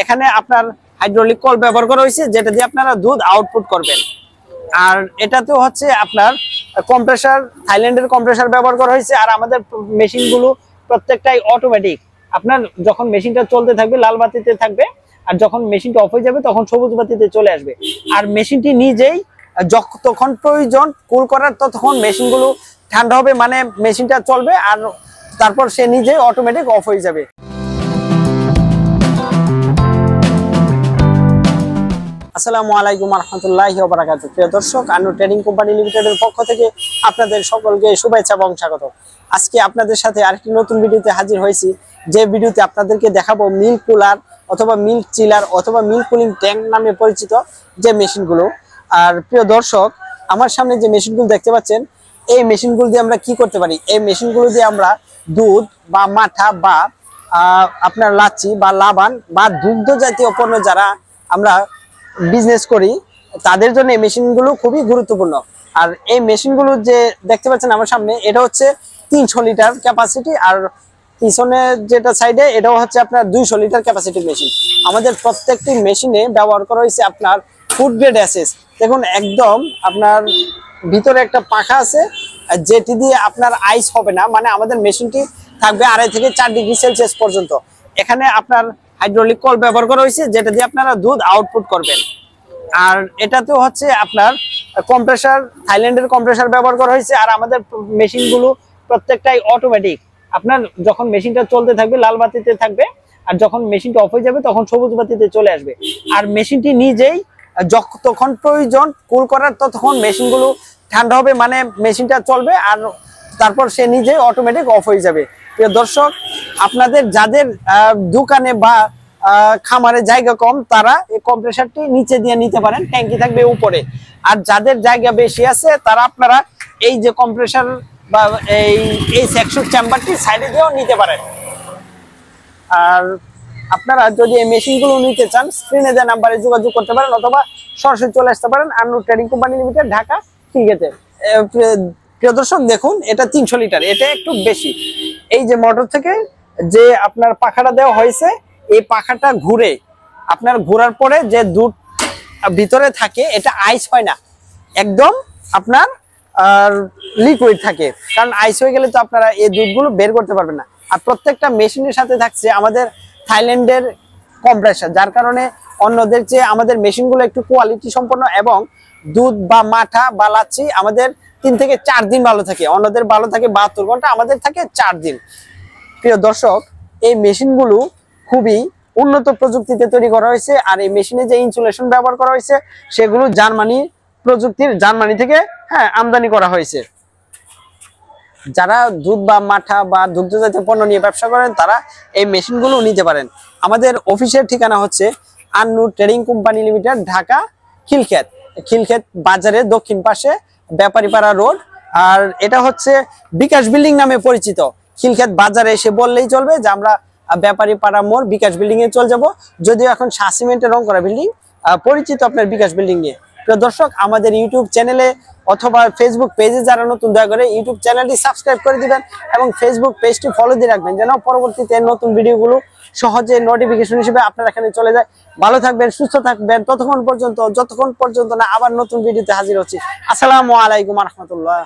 এখানে আপনার hydraulic call ব্যবহার করা হয়েছে, যেটা দিয়ে আপনারা দুধ আউটপুট করবেন। আর এটাতেও হচ্ছে আপনার কম্প্রেসার, থাইল্যান্ডের কম্প্রেসার ব্যবহার করা হয়েছে। আর আমাদের মেশিনগুলো প্রত্যেকটাই অটোমেটিক। আপনার যখন মেশিনটা চলতে থাকবে লাল বাতিতে থাকবে, আর যখন মেশিনটা অফ হয়ে যাবে তখন সবুজ বাতিতে চলে আসবে। আর মেশিনটি নিজেই যতক্ষণ প্রয়োজন কুল করার ততক্ষণ মেশিনগুলো ঠান্ডা হবে, মানে মেশিনটা চলবে আর তারপর সে নিজেই অটোমেটিক অফ হয়ে যাবে। আসসালামু আলাইকুম রহমতুল্লাহি ওয়া বারাকাতুহু। প্রিয় দর্শক, আন্নু ট্রেডিং কোম্পানি লিমিটেডের পক্ষ থেকে আপনাদের সকলকে শুভেচ্ছা এবং স্বাগত। আজকে আপনাদের সাথে আরেকটি নতুন ভিডিওতে হাজির হয়েছি, যে ভিডিওতে আপনাদেরকে দেখাবো মিল্ক কুলার অথবা মিল্ক চিলার অথবা মিল্ক কুলিং ট্যাঙ্ক নামে পরিচিত যে মেশিনগুলো। আর প্রিয় দর্শক, আমার সামনে যে মেশিনগুলো দেখতে পাচ্ছেন, এই মেশিনগুলো দিয়ে আমরা কি করতে পারি? এই মেশিনগুলো দিয়ে আমরা দুধ বা মাঠা বা আপনার লাচ্ছি বা লাবান বা দুগ্ধ জাতীয় পণ্য যারা আমরা বিজনেস করি তাদের জন্য এই মেশিনগুলো খুবই গুরুত্বপূর্ণ। আর এই মেশিনগুলো যে দেখতে পাচ্ছেন আমার সামনে, এটা হচ্ছে 300 লিটার ক্যাপাসিটি, আর পিছনে যেটা সাইডে এটাও হচ্ছে আপনার 200 লিটার ক্যাপাসিটির মেশিন। আমাদের প্রত্যেকটি মেশিনে ব্যবহার করা হয়েছে আপনার ফুড গ্রেড অ্যাসেস। দেখুন, একদম আপনার ভিতরে একটা পাখা আছে যেটি দিয়ে আপনার আইস হবে না, মানে আমাদের মেশিনটি থাকবে 2.5 থেকে 4 ডিগ্রি সেলসিয়াস পর্যন্ত। এখানে আপনার হাইড্রোলিক কল ব্যবহার করা হয়েছে, যেটা দিয়ে আপনারা দুধ আউটপুট করবেন। আর এটাতেও হচ্ছে আপনার কম্প্রেসার, থাইল্যান্ডের কম্প্রেসার ব্যবহার করা হয়েছে। আর আমাদের মেশিনগুলো প্রত্যেকটাই অটোমেটিক। আপনার যখন মেশিনটা চলতে থাকবে লাল বাতিতে থাকবে, আর যখন মেশিনটা অফ হয়ে যাবে তখন সবুজ বাতিতে চলে আসবে। আর মেশিনটি নিজেই যতক্ষণ প্রয়োজন কুল করার ততক্ষণ মেশিনগুলো ঠান্ডা হবে, মানে মেশিনটা চলবে আর তারপর সে নিজেই অটোমেটিক অফ হয়ে যাবে। প্রিয় দর্শক, আপনাদের যাদের দোকানে বা খামারে জায়গা কম, তারা এই কম্প্রেসারটি নিচে দিয়ে নিতে পারেন, ট্যাঙ্কি থাকবে উপরে। আর যাদের জায়গা বেশি আছে তারা আপনারা এই যে কম্প্রেসার বা এই সেকশন চেম্বারটি সাইডে দিয়েও নিতে পারেন। আর আপনারা যদি এই মেশিনগুলো নিতে চান, স্ক্রিনে দেওয়া নাম্বারে যোগাযোগ করতে পারেন অথবা সরাসরি চলে আসতে পারেন Annu trading company limited, Dhaka খিলগেটে। প্রিয় দর্শক, দেখুন এটা 300 লিটার, এটা একটু বেশি। এই যে মোটর থেকে যে আপনার পাখাটা দেওয়া হয়েছে, এই পাখাটা ঘুরে আপনার ঘোরার পরে যে দুধ ভিতরে থাকে এটা আইস হয় না, একদম আপনার লিকুইড থাকে। কারণ আইস হয়ে গেলে তো আপনারা এই দুধগুলো বের করতে পারবেন না। আর প্রত্যেকটা মেশিনের সাথে থাকছে আমাদের থাইল্যান্ডের কম্প্রেসার, যার কারণে অন্যদের চেয়ে আমাদের মেশিনগুলো একটু কোয়ালিটি সম্পন্ন এবং দুধ বা মাঠা বা লাচ্ছি আমাদের 3 থেকে 4 দিন ভালো থাকে। অন্যদের ভালো থাকে 72 ঘন্টা, আমাদের থাকে 4 দিন। প্রিয় দর্শক, এই মেশিনগুলো খুবই উন্নত প্রযুক্তিতে তৈরি করা হয়েছে। আর এই মেশিনে যে ইনসুলেশন ব্যবহার করা হয়েছে সেগুলো জার্মানি প্রযুক্তির, জার্মানি থেকে আমদানি করা হয়েছে। যারা দুধ বা মাঠা বা দুগ্ধ জাতীয় পণ্য নিয়ে ব্যবসা করেন তারা এই মেশিনগুলো নিতে পারেন। আমাদের অফিসের ঠিকানা হচ্ছে Annu trading company limited, Dhaka Khilkhet. Khilkhet বাজারের দক্ষিণ পাশে ব্যাপারীপাড়া রোড। আর এটা হচ্ছে বিকাশ বিল্ডিং নামে পরিচিত। খিলক্ষেত বাজারে এসে বললেই চলবে যে আমরা ব্যাপারীপাড়া মোড় বিকাশ বিল্ডিং এ চলে যাব। যদিও এখন সিমেন্টের রং করা বিল্ডিং, পরিচিত আপনার বিকাশ বিল্ডিং নিয়ে। প্রিয় দর্শক, আমাদের ইউটিউব চ্যানেলে অথবা ফেসবুক পেজে যারা নতুন, দয়া করে ইউটিউব চ্যানেলটি সাবস্ক্রাইব করে দিবেন এবং ফেসবুক পেজটি ফলো দিয়ে রাখবেন, যেন পরবর্তীতে নতুন ভিডিওগুলো সহজে নোটিফিকেশন হিসেবে আপনার এখানে চলে যায়। ভালো থাকবেন, সুস্থ থাকবেন ততক্ষণ পর্যন্ত, যতক্ষণ পর্যন্ত না আবার নতুন ভিডিওতে হাজির হচ্ছি। আসসালামু আলাইকুম রহমতুল্লাহ।